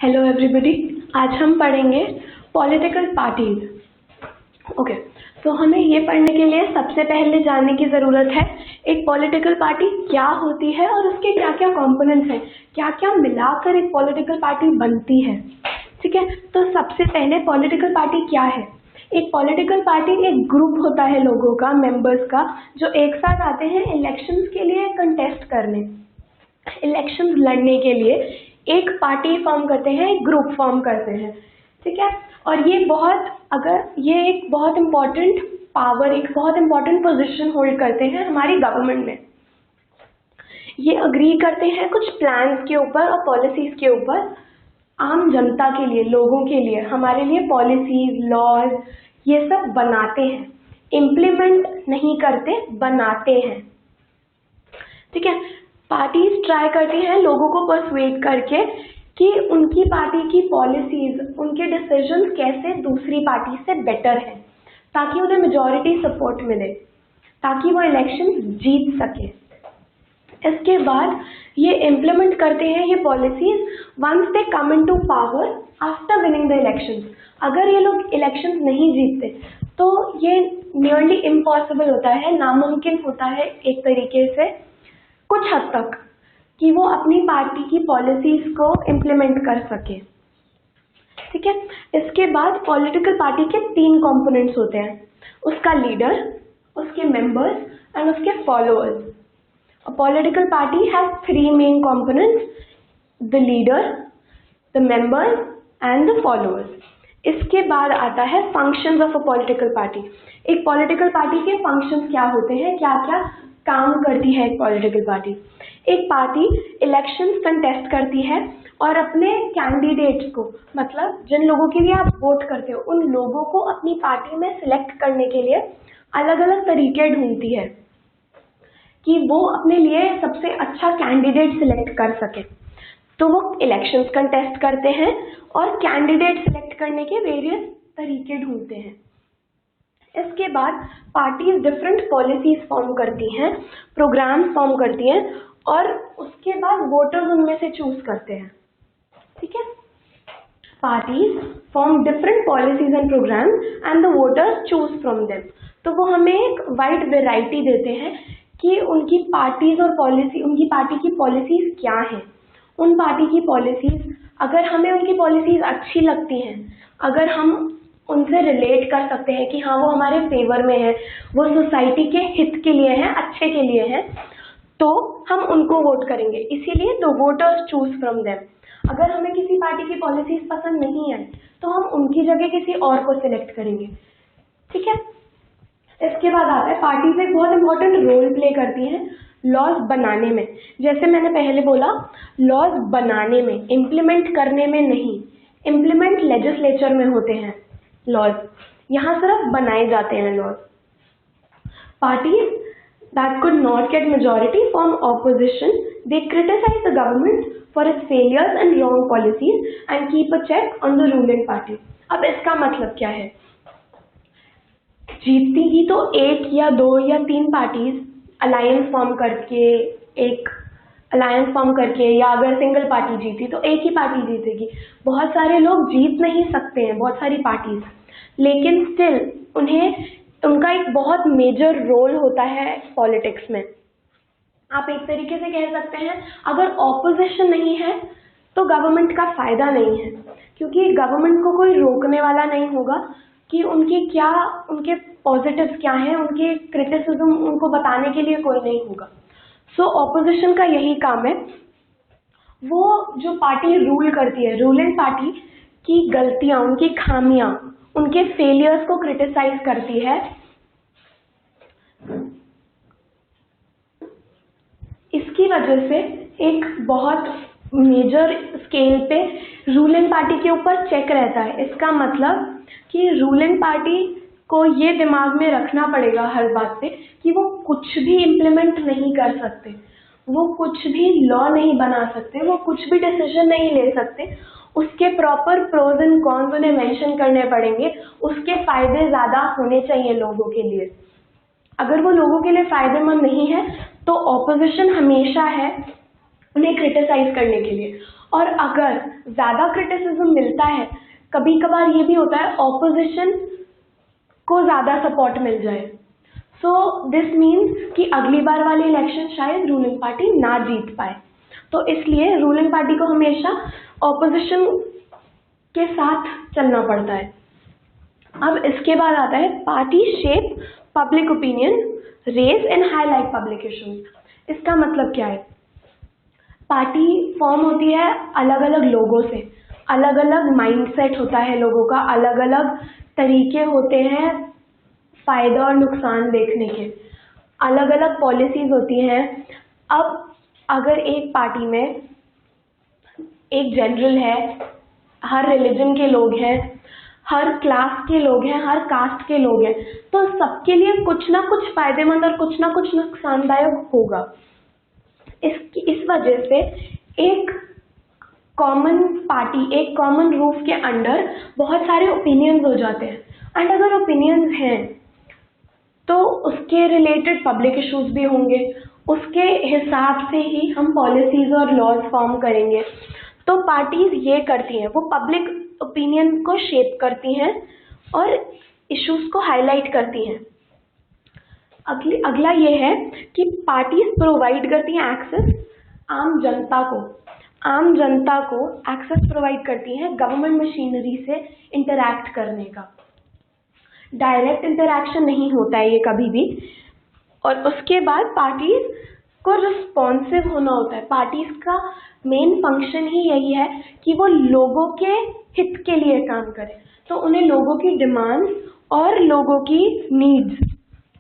Hello everybody, आज हम पढ़ेंगे पॉलिटिकल पार्टीज। ओके, तो हमें ये पढ़ने के लिए सबसे पहले जानने की ज़रूरत है एक पॉलिटिकल पार्टी क्या होती है और उसके क्या क्या कंपोनेंट्स हैं, क्या क्या मिलाकर एक पॉलिटिकल पार्टी बनती है। ठीक है, तो सबसे पहले पॉलिटिकल पार्टी क्या है। एक पॉलिटिकल पार्टी एक ग्रुप होता है लोगों का, मेंबर्स का, जो एक साथ आते हैं इलेक्शंस के लिए कंटेस्ट करने, इलेक्शंस लड़ने के लिए एक पार्टी फॉर्म करते हैं, एक ग्रुप फॉर्म करते हैं। ठीक है, और ये एक बहुत इम्पोर्टेंट पावर, एक बहुत इम्पोर्टेंट पोजीशन होल्ड करते हैं हमारी गवर्नमेंट में। ये अग्री करते हैं कुछ प्लान्स के ऊपर और पॉलिसीज के ऊपर, आम जनता के लिए, लोगों के लिए, हमारे लिए पॉलिसीज, लॉज ये सब बनाते हैं, इम्प्लीमेंट नहीं करते, बनाते हैं। ठीक है, पार्टीज ट्राई करती हैं लोगों को परसुएड करके कि उनकी पार्टी की पॉलिसीज, उनके डिसीजंस कैसे दूसरी पार्टी से बेटर है, ताकि उन्हें मेजॉरिटी सपोर्ट मिले, ताकि वो इलेक्शन जीत सके। इसके बाद ये इम्प्लीमेंट करते हैं ये policies once they come into power after winning the elections. अगर ये लोग इलेक्शंस नहीं जीतते तो ये नियरली इम्पॉसिबल होता है, नामुमकिन होता है एक तरीके से कुछ हद तक, कि वो अपनी पार्टी की पॉलिसीज को इम्प्लीमेंट कर सके। ठीक है, इसके बाद पॉलिटिकल पार्टी के 3 कंपोनेंट्स होते हैं, उसका लीडर, उसके मेंबर्स एंड उसके followers. A political party has 3 main components: the leader, the members and the followers. इसके बाद आता है functions of a political party. एक political party के functions क्या होते हैं, क्या क्या काम करती है एक political party। एक पार्टी elections contest करती है और अपने कैंडिडेट्स को, मतलब जिन लोगों के लिए आप वोट करते हो, उन लोगों को अपनी पार्टी में सिलेक्ट करने के लिए अलग अलग तरीके ढूंढती है कि वो अपने लिए सबसे अच्छा कैंडिडेट सिलेक्ट कर सके। तो वो इलेक्शंस कंटेस्ट करते हैं और कैंडिडेट सिलेक्ट करने के वेरियस तरीके ढूंढते हैं। इसके बाद पार्टीज डिफरेंट पॉलिसीज फॉर्म करती हैं, प्रोग्राम्स फॉर्म करती हैं और उसके बाद वोटर्स उनमें से चूज करते हैं। ठीक है, parties form different policies and programmes and the voters choose from them. तो वो हमें एक वाइड वेराइटी देते हैं कि उनकी पार्टीज और पॉलिसी, उनकी पार्टी की पॉलिसीज क्या हैं। उन पार्टी की पॉलिसीज, अगर हमें उनकी पॉलिसीज अच्छी लगती हैं, अगर हम उनसे रिलेट कर सकते हैं कि हाँ वो हमारे फेवर में है, वो सोसाइटी के हित के लिए है, अच्छे के लिए है, तो हम उनको वोट करेंगे। इसीलिए the voters choose from them. अगर हमें किसी पार्टी की पॉलिसीज पसंद नहीं आई तो हम उनकी जगह किसी और को सिलेक्ट करेंगे। ठीक है, इसके बाद आता है पार्टीज एक बहुत इंपॉर्टेंट रोल प्ले करती हैं लॉज बनाने में। जैसे मैंने पहले बोला, लॉज बनाने में, इम्प्लीमेंट करने में नहीं। इम्प्लीमेंट लेजिस्लेचर में होते हैं लॉज, यहाँ सिर्फ बनाए जाते हैं laws. Parties that could not get majority form opposition, they criticise the government for its failures and wrong policies and keep a check on the ruling party. अब इसका मतलब क्या है, जीतती ही तो 1 या 2 या 3 पार्टीज अलायंस फॉर्म करके या अगर सिंगल पार्टी जीती तो एक ही पार्टी जीतेगी। बहुत सारे लोग जीत नहीं सकते हैं, बहुत सारी पार्टीज, लेकिन स्टिल उनका एक बहुत मेजर रोल होता है पॉलिटिक्स में। आप एक तरीके से कह सकते हैं, अगर ऑपोजिशन नहीं है तो गवर्नमेंट का फायदा नहीं है, क्योंकि गवर्नमेंट को कोई रोकने वाला नहीं होगा कि उनके पॉजिटिव्स क्या हैं, उनके क्रिटिसिज्म उनको बताने के लिए कोई नहीं होगा। सो ऑपोजिशन का यही काम है, वो जो पार्टी रूल करती है, रूलिंग पार्टी की गलतियां, उनकी खामियां, उनके फेलियर्स को क्रिटिसाइज करती है। इसकी वजह से एक बहुत मेजर स्केल पे रूलिंग पार्टी के ऊपर चेक रहता है। इसका मतलब कि रूलिंग पार्टी को ये दिमाग में रखना पड़ेगा हर बात पे कि वो कुछ भी इम्प्लीमेंट नहीं कर सकते, वो कुछ भी लॉ नहीं बना सकते, वो कुछ भी डिसीजन नहीं ले सकते। उसके प्रॉपर प्रोज एंड कॉन्स उन्हें मेंशन करने पड़ेंगे, उसके फायदे ज़्यादा होने चाहिए लोगों के लिए। अगर वो लोगों के लिए फायदेमंद नहीं है तो ऑपोजिशन हमेशा है उन्हें क्रिटिसाइज करने के लिए। और अगर ज़्यादा क्रिटिसिज्म मिलता है, कभी कभार ये भी होता है ऑपोजिशन को ज़्यादा सपोर्ट मिल जाए, सो दिस मीन्स कि अगली बार वाले इलेक्शन शायद रूलिंग पार्टी ना जीत पाए। तो इसलिए रूलिंग पार्टी को हमेशा ऑपोजिशन के साथ चलना पड़ता है। अब इसके बाद आता है party shape public opinion, raise and highlight public issues. इसका मतलब क्या है? पार्टी फॉर्म होती है अलग अलग लोगों से, अलग अलग माइंडसेट होता है लोगों का, अलग अलग तरीके होते हैं फायदा और नुकसान देखने के, अलग अलग पॉलिसीज होती हैं। अब अगर एक पार्टी में एक जनरल है, हर रिलीजन के लोग हैं, हर क्लास के लोग हैं, हर कास्ट के लोग हैं, तो सबके लिए कुछ ना कुछ फायदेमंद और कुछ ना कुछ नुकसानदायक होगा। इस वजह से एक कॉमन पार्टी, एक कॉमन रूफ के अंडर बहुत सारे ओपिनियंस हो जाते हैं, एंड अगर ओपिनियंस हैं तो उसके रिलेटेड पब्लिक इश्यूज भी होंगे, उसके हिसाब से ही हम पॉलिसीज और लॉज फॉर्म करेंगे। तो पार्टीज ये करती हैं, वो पब्लिक ओपिनियन को शेप करती हैं और इश्यूज को हाईलाइट करती हैं। अगला ये है कि पार्टीज प्रोवाइड करती हैं एक्सेस आम जनता को एक्सेस प्रोवाइड करती हैं गवर्नमेंट मशीनरी से इंटरैक्ट करने का। डायरेक्ट इंटरैक्शन नहीं होता है ये कभी भी। और उसके बाद पार्टीज को रिस्पॉन्सिव होना होता है। पार्टीज का मेन फंक्शन ही यही है कि वो लोगों के हित के लिए काम करें। तो उन्हें लोगों की डिमांड्स और लोगों की नीड्स,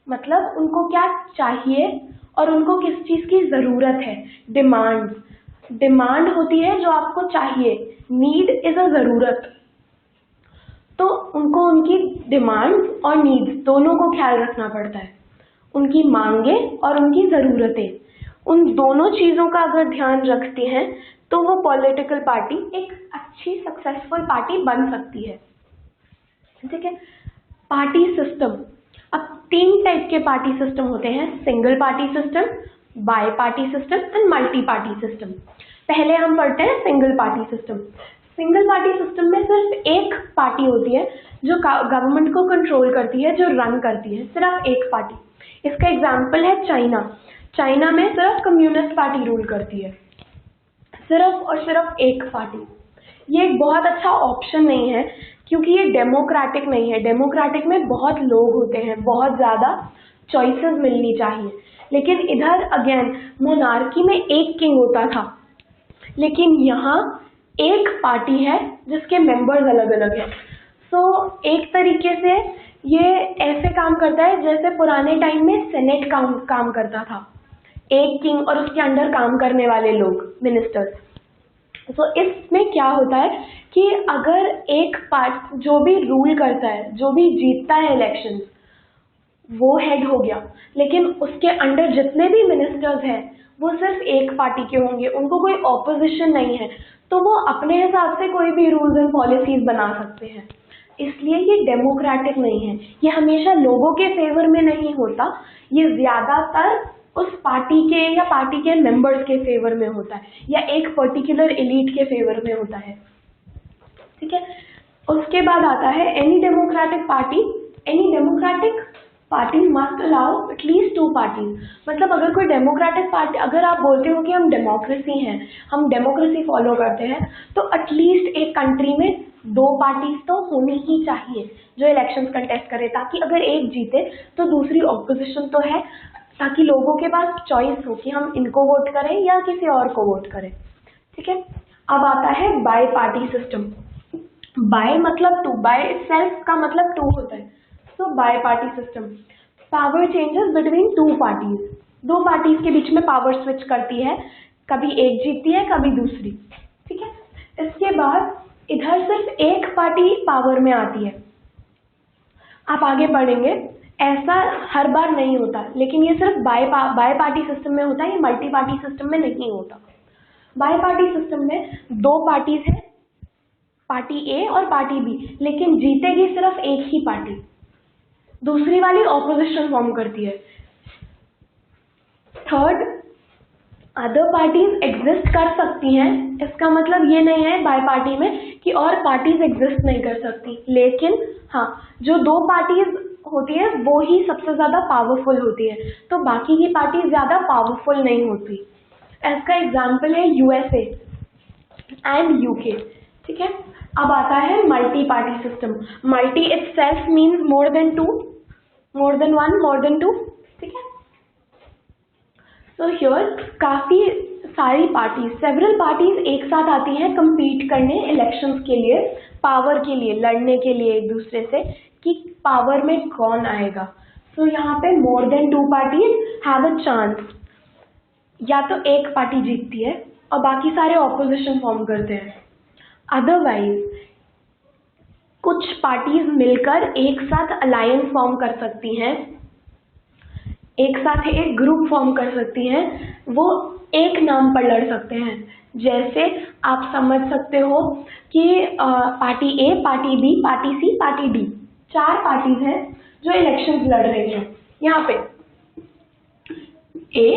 मतलब उनको क्या चाहिए और उनको किस चीज़ की ज़रूरत है। डिमांड होती है जो आपको चाहिए, नीड इज़ अ ज़रूरत। तो उनको उनकी डिमांड्स और नीड्स दोनों को ख्याल रखना पड़ता है, उनकी मांगे और उनकी ज़रूरतें, उन दोनों चीज़ों का अगर ध्यान रखते हैं तो वो पॉलिटिकल पार्टी एक अच्छी सक्सेसफुल पार्टी बन सकती है। ठीक है। पार्टी सिस्टम, अब 3 टाइप के पार्टी सिस्टम होते हैं, single party system, bi party system and multi party system. पहले हम पढ़ते हैं single party system. Single party system में सिर्फ एक पार्टी होती है जो गवर्नमेंट को कंट्रोल करती है, जो रन करती है, सिर्फ एक पार्टी। इसका एग्जाम्पल है चाइना में सिर्फ कम्युनिस्ट पार्टी रूल करती है, सिर्फ और सिर्फ एक पार्टी। ये एक बहुत अच्छा ऑप्शन नहीं है क्योंकि ये डेमोक्रेटिक नहीं है। डेमोक्रेटिक में बहुत लोग होते हैं, बहुत ज़्यादा चॉइसेस मिलनी चाहिए। लेकिन इधर अगेन मोनार्की में एक किंग होता था, लेकिन यहाँ एक पार्टी है जिसके मेंबर्स अलग अलग हैं। सो एक तरीके से ये ऐसे काम करता है जैसे पुराने टाइम में सेनेट काम करता था, एक किंग और उसके अंडर काम करने वाले लोग, मिनिस्टर्स। तो इसमें क्या होता है कि अगर एक पार्ट जो भी रूल करता है, जो भी जीतता है इलेक्शन, वो हेड हो गया, लेकिन उसके अंडर जितने भी मिनिस्टर्स हैं वो सिर्फ एक पार्टी के होंगे, उनको कोई ऑपोजिशन नहीं है, तो वो अपने हिसाब से कोई भी रूल्स एंड पॉलिसीज बना सकते हैं। इसलिए ये डेमोक्रेटिक नहीं है, ये हमेशा लोगों के फेवर में नहीं होता, ये ज़्यादातर उस पार्टी के या पार्टी के मेंबर्स के फेवर में होता है, या एक पर्टिकुलर एलीट के फेवर में होता है। ठीक है। उसके बाद आता है any democratic party must allow at least 2 parties. मतलब अगर कोई डेमोक्रेटिक पार्टी, अगर आप बोलते हो कि हम डेमोक्रेसी हैं, हम डेमोक्रेसी फॉलो करते हैं, तो एटलीस्ट एक कंट्री में 2 पार्टीज तो होनी ही चाहिए जो इलेक्शंस कंटेस्ट करे, ताकि अगर एक जीते तो दूसरी ऑपोजिशन तो है, ताकि लोगों के पास चॉइस हो कि हम इनको वोट करें या किसी और को वोट करें। ठीक है। अब आता है बाय पार्टी सिस्टम। बाय मतलब 2, बाय इटसेल्फ का मतलब 2 होता है। So bi party system, power changes between 2 parties. 2 parties के बीच में पावर स्विच करती है, कभी एक जीतती है कभी दूसरी। ठीक है। इसके बाद इधर सिर्फ एक पार्टी पावर में आती है। आप आगे बढ़ेंगे, ऐसा हर बार नहीं होता, लेकिन ये सिर्फ बाय पार्टी सिस्टम में होता है, ये मल्टी पार्टी सिस्टम में नहीं होता। बाय पार्टी सिस्टम में 2 पार्टीज हैं, पार्टी ए और पार्टी बी, लेकिन जीतेगी सिर्फ एक ही पार्टी, दूसरी वाली ऑपोजिशन फॉर्म करती है। थर्ड, अदर पार्टीज एग्जिस्ट कर सकती हैं, इसका मतलब ये नहीं है बाय पार्टी में कि और पार्टीज एग्जिस्ट नहीं कर सकती, लेकिन हाँ, जो दो पार्टीज होती है वो ही सबसे ज़्यादा पावरफुल होती है, तो बाकी की पार्टीज ज़्यादा पावरफुल नहीं होती। इसका एग्जाम्पल है यूएसए एंड यूके। ठीक है, अब आता है multi party system. Multi itself means more than two, more than one, more than two. ठीक है, तो हियर काफ़ी सारी पार्टीज, सेवरल पार्टीज एक साथ आती हैं कम्पीट करने इलेक्शंस के लिए, पावर के लिए, लड़ने के लिए एक दूसरे से कि पावर में कौन आएगा। तो यहाँ पे more than two parties have a chance, या तो एक पार्टी जीतती है और बाकी सारे ऑपोजिशन फॉर्म करते हैं। अदरवाइज कुछ पार्टीज मिलकर एक साथ अलायंस फॉर्म कर सकती हैं, एक साथ एक ग्रुप फॉर्म कर सकती हैं, वो एक नाम पर लड़ सकते हैं। जैसे आप समझ सकते हो कि पार्टी ए, पार्टी बी, पार्टी सी, पार्टी डी, चार पार्टीज हैं जो इलेक्शंस लड़ रही हैं। यहाँ पे ए,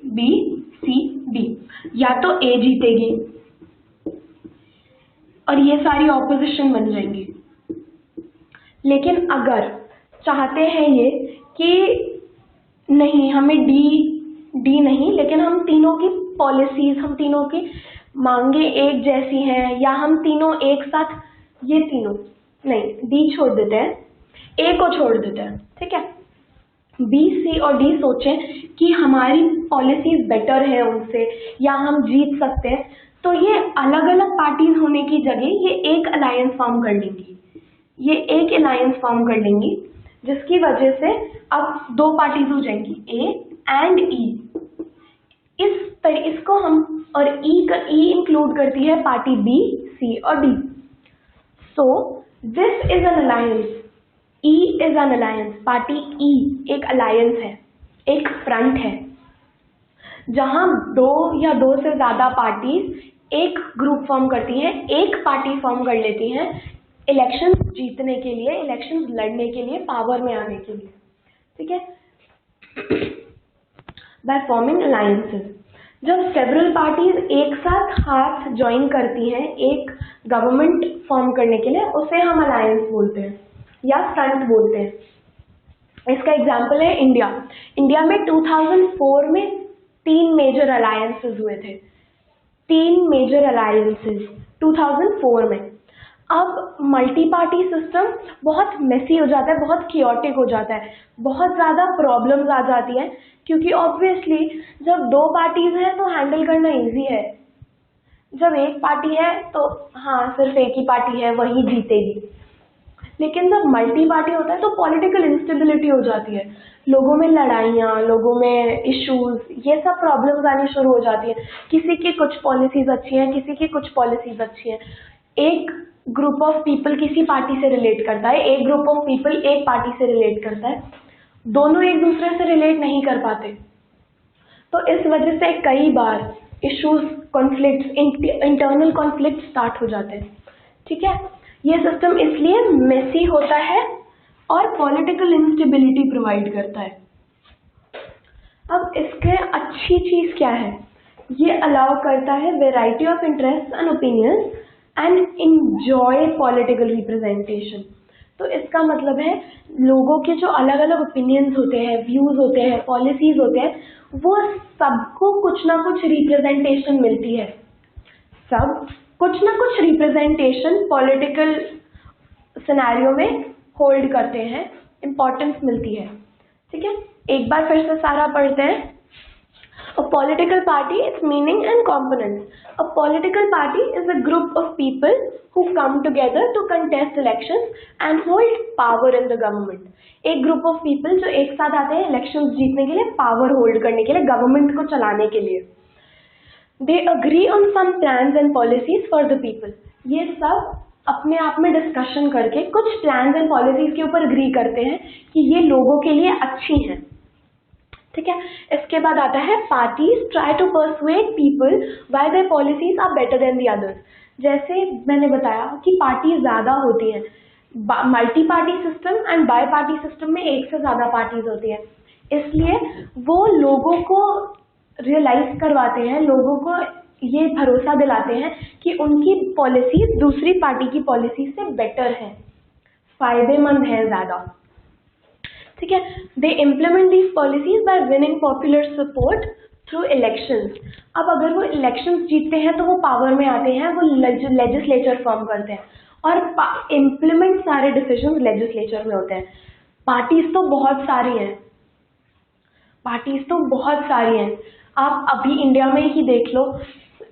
बी, सी, डी, या तो ए जीतेगी और ये सारी ऑपोजिशन बन जाएंगी। लेकिन अगर चाहते हैं ये कि नहीं, हमें डी नहीं, लेकिन हम तीनों की पॉलिसीज, हम तीनों की मांगे एक जैसी हैं, या हम तीनों एक साथ, ये तीनों नहीं, डी छोड़ देते हैं, ए को छोड़ देते हैं। ठीक है, बी, सी और डी सोचें कि हमारी पॉलिसीज बेटर है उनसे, या हम जीत सकते हैं, तो ये अलग अलग पार्टीज होने की जगह ये एक अलायंस फॉर्म कर लेंगी, ये एक अलायंस फॉर्म कर लेंगी, जिसकी वजह से अब दो पार्टीज हो जाएंगी, ए एंड ई। इसको हम, और ई इंक्लूड करती है पार्टी बी, सी और D. So this is an alliance, E is an alliance, party E एक अलायंस है, एक फ्रंट है, जहां दो या दो से ज्यादा पार्टीज एक ग्रुप फॉर्म करती हैं, एक पार्टी फॉर्म कर लेती हैं इलेक्शंस जीतने के लिए, इलेक्शंस लड़ने के लिए, पावर में आने के लिए। ठीक है, बाय फॉर्मिंग अलायंसेस, जब सेवरल पार्टीज एक साथ हाथ ज्वाइन करती हैं एक गवर्नमेंट फॉर्म करने के लिए, उसे हम अलायंस बोलते हैं या फ्रंट बोलते हैं। इसका एग्जाम्पल है इंडिया। इंडिया में 2004 में 3 मेजर अलायंसेस हुए थे, 3 मेजर अलायंसेस 2004 में। अब मल्टी पार्टी सिस्टम बहुत मेसी हो जाता है, बहुत कियोटिक हो जाता है, बहुत ज़्यादा प्रॉब्लम्स आ जाती हैं, क्योंकि ऑब्वियसली जब दो पार्टीज हैं तो हैंडल करना इजी है, जब एक पार्टी है तो हाँ सिर्फ एक ही पार्टी है वही जीतेगी। लेकिन जब मल्टी पार्टी होता है तो पॉलिटिकल इंस्टेबिलिटी हो जाती है, लोगों में लड़ाइयाँ, लोगों में इश्यूज, ये सब प्रॉब्लम्स आनी शुरू हो जाती है। किसी की कुछ पॉलिसीज अच्छी हैं, किसी की कुछ पॉलिसीज अच्छी हैं, एक ग्रुप ऑफ पीपल किसी पार्टी से रिलेट करता है, एक ग्रुप ऑफ पीपल एक पार्टी से रिलेट करता है, दोनों एक दूसरे से रिलेट नहीं कर पाते। तो इस वजह से कई बार issues, conflicts, internal conflict start हो जाते हैं। ठीक है, ये सिस्टम इसलिए मेसी होता है और पॉलिटिकल इंस्टेबिलिटी प्रोवाइड करता है। अब इसके अच्छी चीज़ क्या है, ये अलाउ करता है variety of interest and opinions and enjoy political representation. तो इसका मतलब है लोगों के जो अलग अलग ओपिनियंस होते हैं, व्यूज़ होते हैं, पॉलिसीज़ होते हैं, वो सबको कुछ ना कुछ रिप्रेजेंटेशन मिलती है, सब कुछ ना कुछ रिप्रेजेंटेशन पॉलिटिकल सिनेरियो में होल्ड करते हैं, इम्पोर्टेंस मिलती है। ठीक है, एक बार फिर से सारा पढ़ते हैं। A political party, its meaning and components. A political party is a group of people who come together to contest elections and hold power in the government. एक group of people जो एक साथ आते हैं elections जीतने के लिए, power hold करने के लिए, government को चलाने के लिए। They agree on some plans and policies for the people. ये सब अपने आप में डिस्कशन करके कुछ plans and policies के ऊपर agree करते हैं कि ये लोगों के लिए अच्छी हैं। ठीक है, इसके बाद आता है parties try to persuade people why their policies are better than the others. जैसे मैंने बताया कि पार्टी ज़्यादा होती हैं, multi party system and bi party system में एक से ज़्यादा पार्टीज होती हैं, इसलिए वो लोगों को रियलाइज करवाते हैं, लोगों को ये भरोसा दिलाते हैं कि उनकी पॉलिसीज दूसरी पार्टी की पॉलिसी से बेटर है, फायदेमंद है ज़्यादा। ठीक है, they implement these policies bye winning popular support through elections. अब अगर वो इलेक्शंस जीतते हैं तो वो पावर में आते हैं, वो लेजिस्लेचर फॉर्म करते हैं और इम्प्लीमेंट सारे डिसीजंस लेजिस्लेचर में होते हैं। पार्टीज तो बहुत सारी हैं, आप अभी इंडिया में ही देख लो,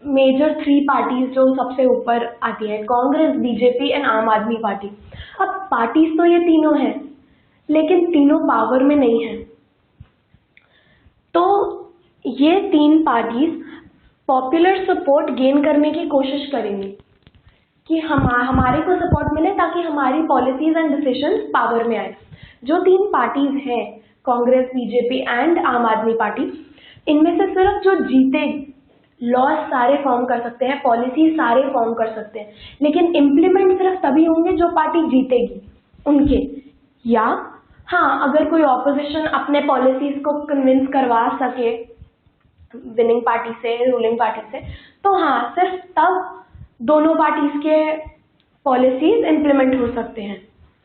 मेजर 3 पार्टीज जो सबसे ऊपर आती है, कांग्रेस, बीजेपी एंड आम आदमी पार्टी। अब पार्टीज तो ये तीनों हैं, लेकिन तीनों पावर में नहीं है। तो ये 3 पार्टीज पॉपुलर सपोर्ट गेन करने की कोशिश करेंगी कि हमारे को सपोर्ट मिले ताकि हमारी पॉलिसीज एंड डिसीजंस पावर में आए। जो 3 पार्टीज हैं, कांग्रेस, बीजेपी एंड आम आदमी पार्टी, इनमें से सिर्फ जो जीते लॉज सारे फॉर्म कर सकते हैं, पॉलिसी सारे फॉर्म कर सकते हैं, लेकिन इम्प्लीमेंट सिर्फ तभी होंगे जो पार्टी जीतेगी उनके, या हाँ अगर कोई ऑपोजिशन अपने पॉलिसीज को कन्विंस करवा सके विनिंग पार्टी से, रूलिंग पार्टी से, तो हाँ सिर्फ तब दोनों पार्टीज के पॉलिसीज इम्प्लीमेंट हो सकते हैं।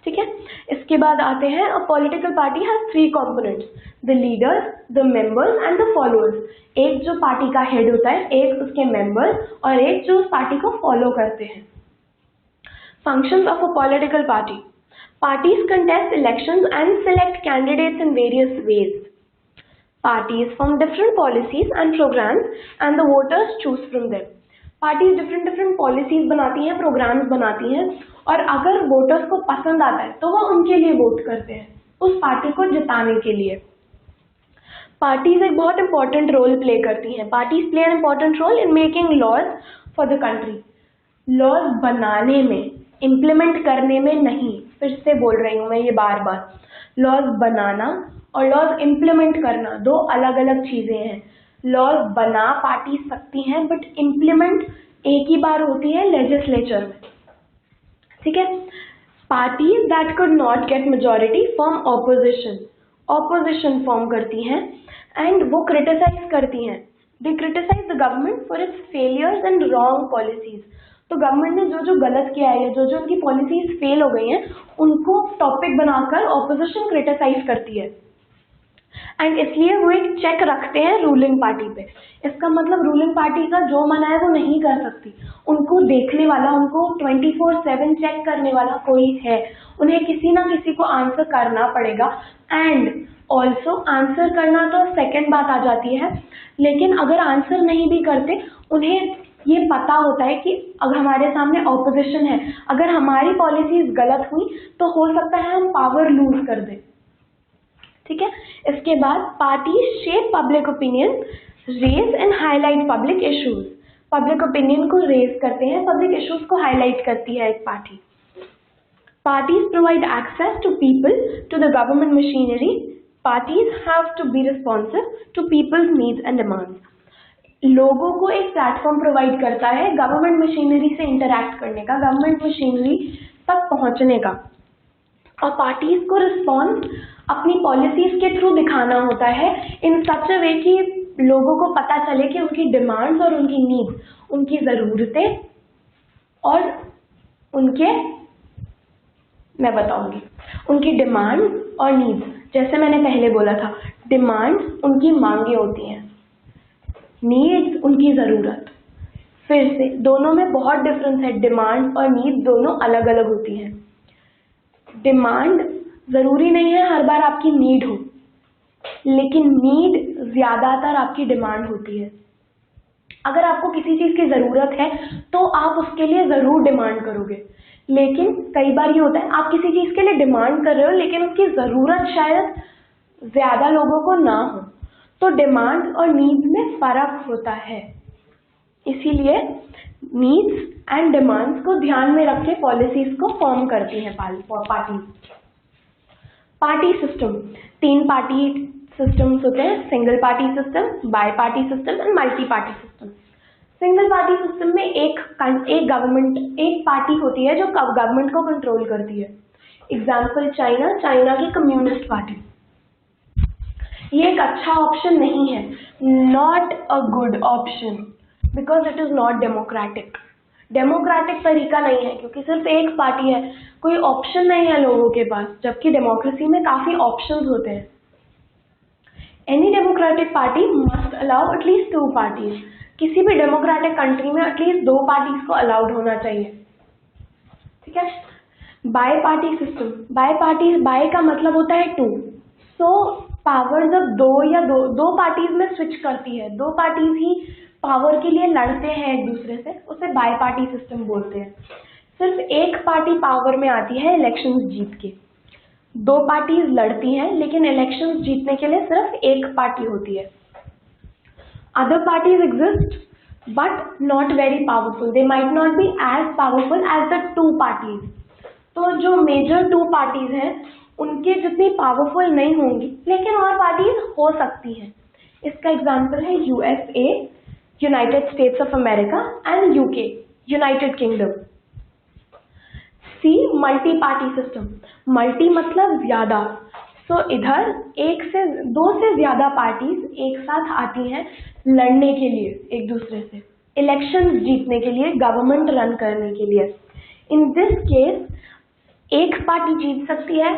ठीक है, इसके बाद आते हैं a political party has 3 components, the leaders, the members and the followers. एक जो पार्टी का हेड होता है, एक उसके मेंबर्स और एक जो उस पार्टी को फॉलो करते हैं। Functions of a political party, parties contest elections and select candidates in various ways. Parties form different policies and programs and the voters choose from them. Parties different policies बनाती हैं, programs बनाती हैं, और अगर voters को पसंद आता है तो वो उनके लिए वोट करते हैं, उस पार्टी को जिताने के लिए। पार्टीज एक बहुत इंपॉर्टेंट रोल प्ले करती हैं। Parties play an important role in making laws for the country. Laws बनाने में, इम्प्लीमेंट करने में नहीं, फिर से बोल रही हूँ मैं ये बार बार, लॉज बनाना और लॉज इम्प्लीमेंट करना 2 अलग अलग चीजें हैं। लॉज बना पार्टी सकती हैं, बट इम्प्लीमेंट एक ही बार होती है लेजिस्लेचर में। ठीक है, parties that could not get majority form opposition form करती हैं एंड वो क्रिटिसाइज करती हैं। They criticise the government for its failures and wrong policies. तो गवर्नमेंट ने जो जो गलत किया है, जो जो उनकी पॉलिसीज फेल हो गई हैं, उनको टॉपिक बनाकर ऑपोजिशन क्रिटिसाइज करती है एंड इसलिए वो एक चेक रखते हैं रूलिंग पार्टी पे। इसका मतलब रूलिंग पार्टी का जो मन है वो नहीं कर सकती, उनको देखने वाला, उनको 24/7 चेक करने वाला कोई है, उन्हें किसी ना किसी को आंसर करना पड़ेगा। एंड ऑल्सो आंसर करना तो सेकेंड बात आ जाती है, लेकिन अगर आंसर नहीं भी करते, उन्हें ये पता होता है कि अगर हमारे सामने ऑपोजिशन है, अगर हमारी पॉलिसीज गलत हुई तो हो सकता है हम पावर लूज कर दें। ठीक है, इसके बाद party shape public opinion, raise and highlight public issues. Public opinion को रेज करते हैं, पब्लिक इश्यूज को हाईलाइट करती है एक party. Parties provide access to people to the government machinery. Parties have to be responsive to people's needs and demands. लोगों को एक प्लेटफॉर्म प्रोवाइड करता है गवर्नमेंट मशीनरी से इंटरैक्ट करने का, गवर्नमेंट मशीनरी तक पहुंचने का, और पार्टीज को रिस्पॉन्स अपनी पॉलिसीज के थ्रू दिखाना होता है इन सच अ वे कि लोगों को पता चले कि उनकी डिमांड्स और उनकी नीड्स, उनकी ज़रूरतें और उनके, मैं बताऊंगी, उनकी डिमांड्स और नीड्स। जैसे मैंने पहले बोला था, डिमांड्स उनकी मांगे होती हैं, नीड्स उनकी ज़रूरत। फिर से दोनों में बहुत डिफरेंस है, डिमांड और नीड दोनों अलग अलग होती हैं। डिमांड ज़रूरी नहीं है हर बार आपकी नीड हो, लेकिन नीड ज़्यादातर आपकी डिमांड होती है। अगर आपको किसी चीज़ की ज़रूरत है तो आप उसके लिए ज़रूर डिमांड करोगे, लेकिन कई बार ये होता है आप किसी चीज़ के लिए डिमांड कर रहे हो लेकिन उसकी ज़रूरत शायद ज़्यादा लोगों को ना हो, तो डिमांड और नीड्स में फ़र्क होता है। इसीलिए नीड्स एंड डिमांड्स को ध्यान में रख के पॉलिसीज को फॉर्म करती हैं party. Party system, 3 party systems होते हैं, single party system, bi party system and multi party system. Single party system में एक पार्टी होती है जो गवर्नमेंट को कंट्रोल करती है। एग्जाम्पल चाइना की कम्युनिस्ट पार्टी। ये एक अच्छा ऑप्शन नहीं है, not a good option, because it is not democratic. Democratic तरीका नहीं है, क्योंकि सिर्फ एक पार्टी है, कोई ऑप्शन नहीं है लोगों के पास, जबकि डेमोक्रेसी में काफी ऑप्शंस होते हैं। Any democratic party must allow at least 2 parties. किसी भी डेमोक्रेटिक कंट्री में एटलीस्ट 2 पार्टीज को अलाउड होना चाहिए, ठीक है। बाय पार्टी सिस्टम, बाय का मतलब होता है 2। सो पावर जब दो पार्टीज में स्विच करती है, 2 पार्टीज ही पावर के लिए लड़ते हैं एक दूसरे से, उसे बाय पार्टी सिस्टम बोलते हैं। सिर्फ एक पार्टी पावर में आती है इलेक्शंस जीत के, 2 पार्टीज लड़ती हैं, लेकिन इलेक्शंस जीतने के लिए सिर्फ एक पार्टी होती है। Other parties exist but not very powerful, they might not be as powerful as the 2 parties. तो जो मेजर 2 पार्टीज हैं उनके जितनी पावरफुल नहीं होंगी, लेकिन और पार्टीज हो सकती हैं। इसका एग्जाम्पल है USA, United States of America and UK, United Kingdom. See, multi party system. Multi मतलब ज्यादा, सो इधर 2 से ज्यादा पार्टीज एक साथ आती हैं लड़ने के लिए एक दूसरे से, इलेक्शंस जीतने के लिए, गवर्नमेंट रन करने के लिए। इन दिस केस एक पार्टी जीत सकती है,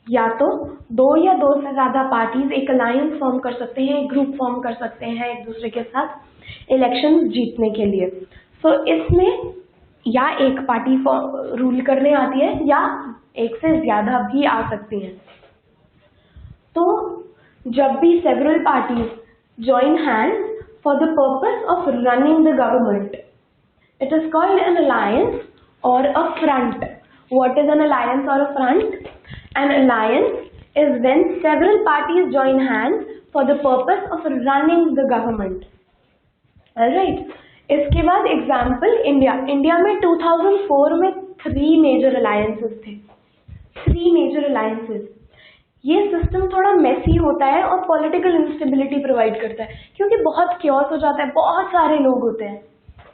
या तो 2 या 2 से ज्यादा पार्टीज एक अलायंस फॉर्म कर सकते हैं, एक ग्रुप फॉर्म कर सकते हैं एक दूसरे के साथ इलेक्शंस जीतने के लिए। सो इसमें या एक पार्टी रूल करने आती है, या एक से ज्यादा भी आ सकती हैं। तो जब भी several parties join hands for the purpose of running the government, it is called an alliance or a front. What is an alliance or a front? An alliance is when several parties join hands for the purpose of running the government. Alright. इसके बाद example India में 2004 में 3 major alliances थे, 3 major alliances. ये system थोड़ा Messi होता है और पॉलिटिकल इंस्टेबिलिटी प्रोवाइड करता है, क्योंकि बहुत क्योस हो जाता है, बहुत सारे लोग होते हैं,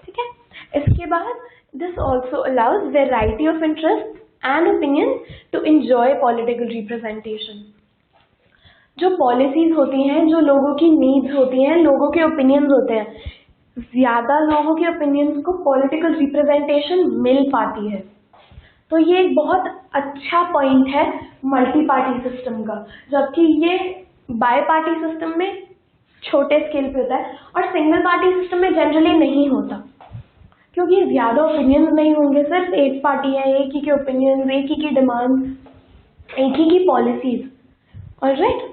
ठीक है। इसके बाद this also allows variety of interest and opinion to enjoy political representation. जो पॉलिसीज होती हैं, जो लोगों की नीड्स होती हैं, लोगों के ओपिनियंस होते हैं, ज्यादा लोगों के ओपिनियंस को पॉलिटिकल रिप्रेजेंटेशन मिल पाती है। तो ये एक बहुत अच्छा पॉइंट है मल्टी पार्टी सिस्टम का, जबकि ये बाय पार्टी सिस्टम में छोटे स्केल पे होता है और सिंगल पार्टी सिस्टम में जनरली नहीं होता, क्योंकि ज्यादा ओपिनियंस नहीं होंगे, सिर्फ एक पार्टी है, एक ही के ओपिनियंस, एक ही की डिमांड, एक ही की पॉलिसीज। ऑलराइट,